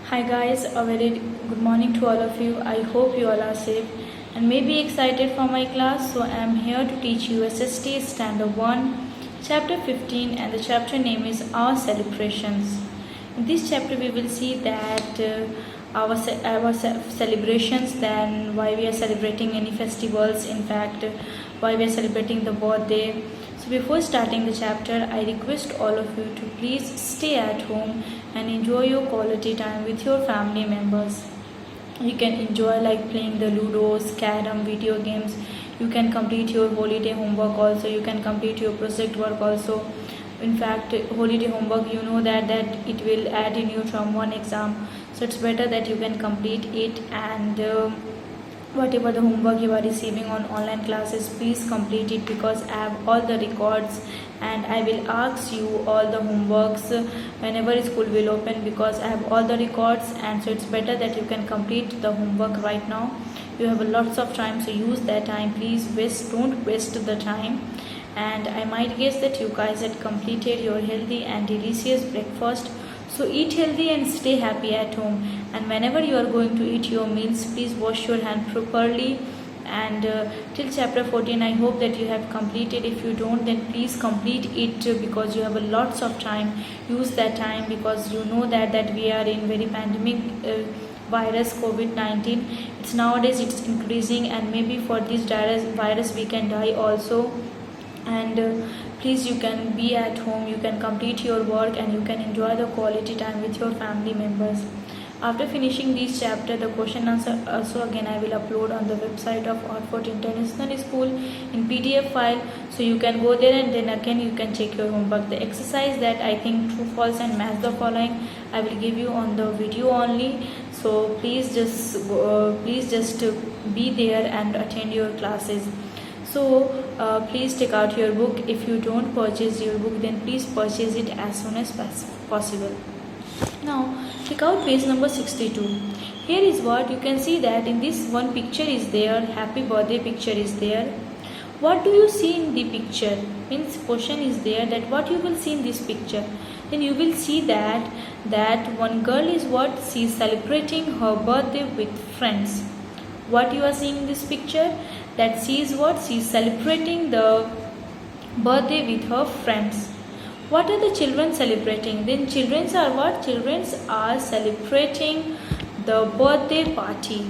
Hi guys, a very good morning to all of you. I hope you all are safe and may be excited for my class. So I am here to teach you SST Standard 1, Chapter 15, and the chapter name is Our Celebrations. In this chapter we will see that our celebrations, then why we are celebrating any festivals, in fact why we are celebrating the birthday. So before starting the chapter, I request all of you to please stay at home and enjoy your quality time with your family members. You can enjoy like playing the ludos, carom, video games. You can complete your holiday homework also. You can complete your project work also. In fact, holiday homework, you know that it will add in your term 1 exam, so it's better that you can complete it. And whatever the homework you are receiving on online classes, please complete it, because I have all the records and I will ask you all the homeworks whenever school will open, because I have all the records. And so it's better that you can complete the homework right now. You have lots of time, so use that time. Please don't waste the time. And I might guess that you guys had completed your healthy and delicious breakfast. So eat healthy and stay happy at home. And whenever you are going to eat your meals, please wash your hand properly. And till chapter 14, I hope that you have completed. If you don't, then please complete it, because you have lots of time. Use that time, because you know that we are in very pandemic virus COVID-19. It's nowadays it's increasing, and maybe for this virus we can die also. And please, you can be at home, you can complete your work, and you can enjoy the quality time with your family members. After finishing this chapter, the question answer also again I will upload on the website of Oxford International School in PDF file, so you can go there and then again you can check your homework. The exercise that I think true, false and match the following, I will give you on the video only. So please just be there and attend your classes. So please take out your book. If you don't purchase your book, then please purchase it as soon as possible. Now take out page number 62. Here is what you can see, that in this one picture is there, happy birthday picture is there. What do you see in the picture? Means question is there that what you will see in this picture. Then you will see that one girl is what? She is celebrating her birthday with friends. What you are seeing in this picture? That she is what? She is celebrating the birthday with her friends. What are the children celebrating? Then children are what? Children are celebrating the birthday party.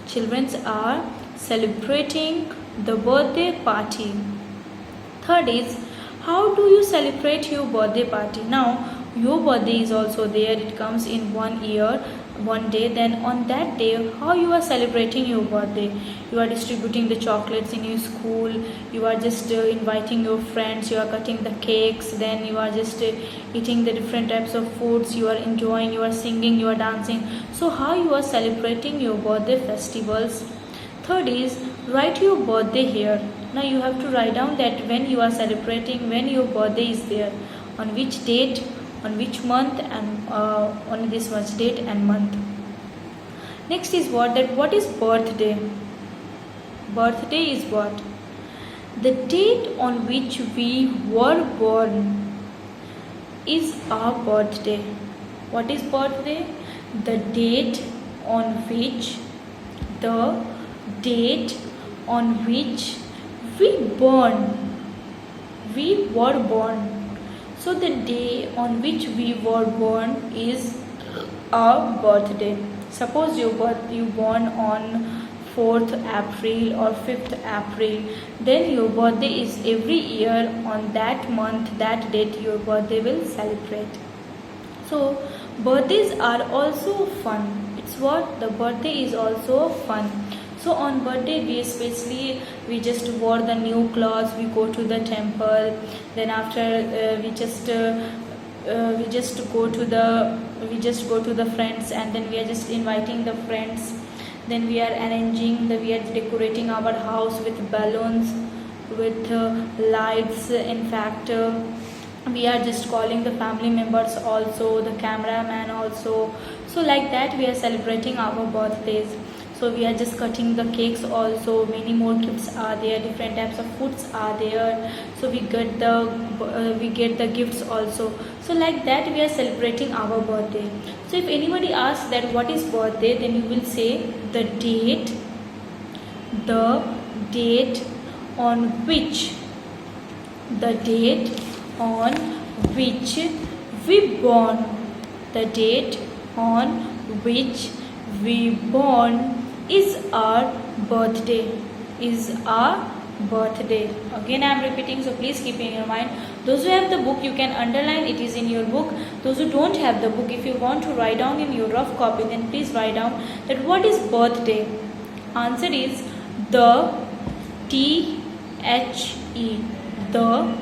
Children are celebrating the birthday party. Third is, how do you celebrate your birthday party? Now your birthday is also there, it comes in 1 year, 1 day. Then on that day, how you are celebrating your birthday? You are distributing the chocolates in your school, you are just inviting your friends, you are cutting the cakes, then you are just eating the different types of foods, you are enjoying, you are singing, you are dancing. So how you are celebrating your birthday festivals? Third is, write your birthday here. Now you have to write down that when you are celebrating, when your birthday is there, on which date, on which month, and on this much date and month. Next is what? That what is birthday? Birthday is what? The date on which we were born is our birthday. What is birthday? The date on which we were born. So the day on which we were born is our birthday. Suppose you born on 4th April or 5th April, then your birthday is every year on that month, that date your birthday will celebrate. So birthdays are also fun. It's what? The birthday is also fun. So on birthday we just wore the new clothes, we go to the temple, then after we just go to the friends, and then we are just inviting the friends, then we are decorating our house with balloons, with lights. In fact we are just calling the family members also, the cameraman also. So like that we are celebrating our birthdays. So we are just cutting the cakes also. Many more gifts are there. Different types of foods are there. So we get the gifts also. So like that we are celebrating our birthday. So if anybody asks that what is birthday, then you will say the date on which we born. The date on which we born is our birthday. Again I am repeating, so please keep in your mind. Those who have the book, you can underline, it is in your book. Those who don't have the book, if you want to write down in your rough copy, then please write down that what is birthday. Answer is the THE. The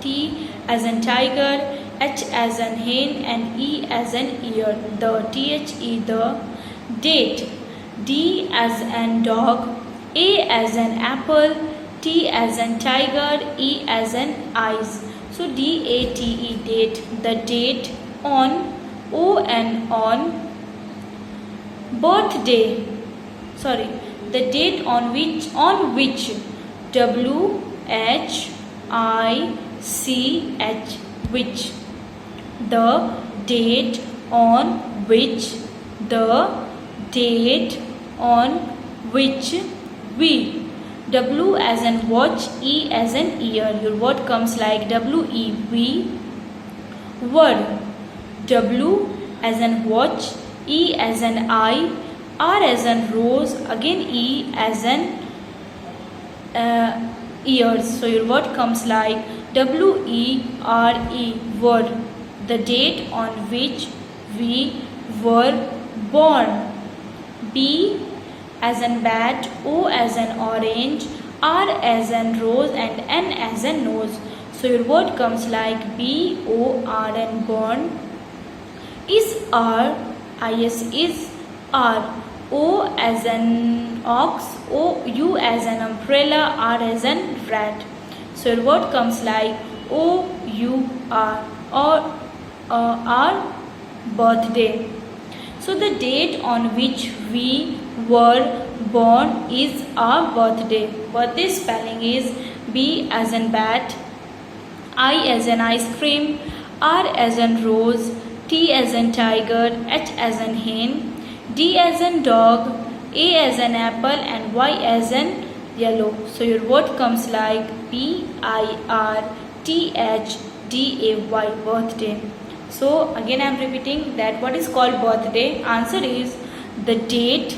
T as in tiger, H as in hen, and E as in ear. The THE, the date. D as in dog, A as in apple, T as in tiger, E as in eyes. So DATE, date. The date on, O and on, birthday. The date on which, WHICH, which. The date on which we. W as in watch, E as in ear. Your word comes like WE, we. Word. W as in watch, E as in eye, R as in rose, again E as in ears. So your word comes like WERE, word. The date on which we were born. B as in bat, O as in orange, R as in rose, and N as in nose. So your word comes like BORN, born. Is R, IS is R. O as an ox, U as an umbrella, R as an rat. So your word comes like OUR, or our birthday. So the date on which we were born is our birthday. Birthday spelling is B as in bat, I as in ice cream, R as in rose, T as in tiger, H as in hen, D as in dog, A as in apple, and Y as in yellow. So your word comes like BIRTHDAY, birthday. So again I am repeating that what is called birthday. Answer is the date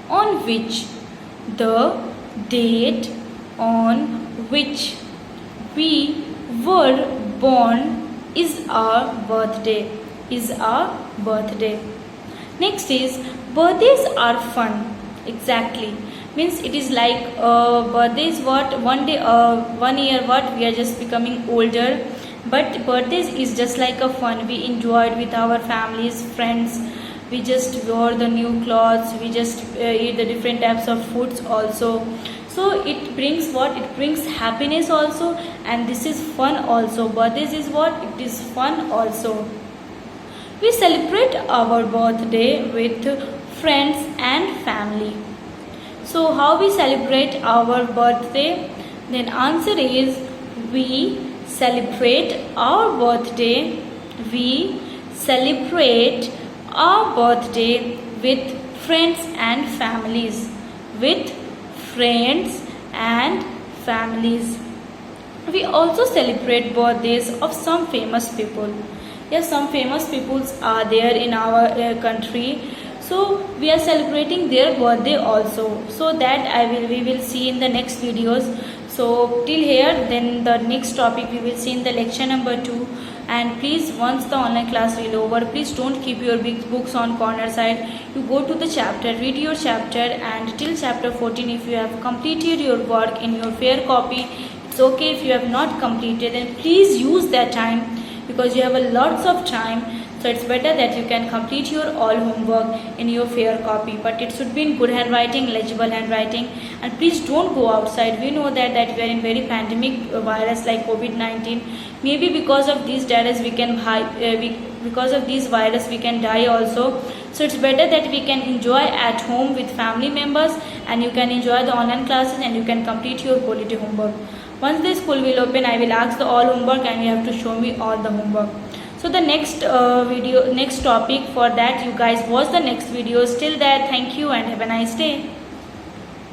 on which we were born is our birthday. Next is birthdays are fun. Exactly. Means it is like birthday is what 1 year what we are just becoming older, but birthdays is just like a fun. We enjoy it with our families, friends. We just wear the new clothes. We just eat the different types of foods also. So it brings what? It brings happiness also, and this is fun also. Birthdays is what? It is fun also. We celebrate our birthday with friends and family. So how we celebrate our birthday? Then answer is we celebrate our birthday with friends and families. We also celebrate birthdays of some famous people. Yes, some famous peoples are there in our country. So we are celebrating their birthday also. So that we will see in the next videos. So till here, then the next topic we will see in the lecture number 2. And please, once the online class will over, please don't keep your big books on corner side. You go to the chapter, read your chapter, and till chapter 14 if you have completed your work in your fair copy, it's okay. If you have not completed, then please use that time, because you have a lots of time. So it's better that you can complete your all homework in your fair copy, but it should be in good handwriting, legible handwriting. And please don't go outside. We know that we are in very pandemic virus like COVID-19. Maybe because of these data we because of this virus we can die also. So it's better that we can enjoy at home with family members, and you can enjoy the online classes and you can complete your quality homework. Once the school will open, I will ask the all homework and you have to show me all the homework. So the next next topic, for that you guys watch the next videos. Till that, thank you and have a nice day.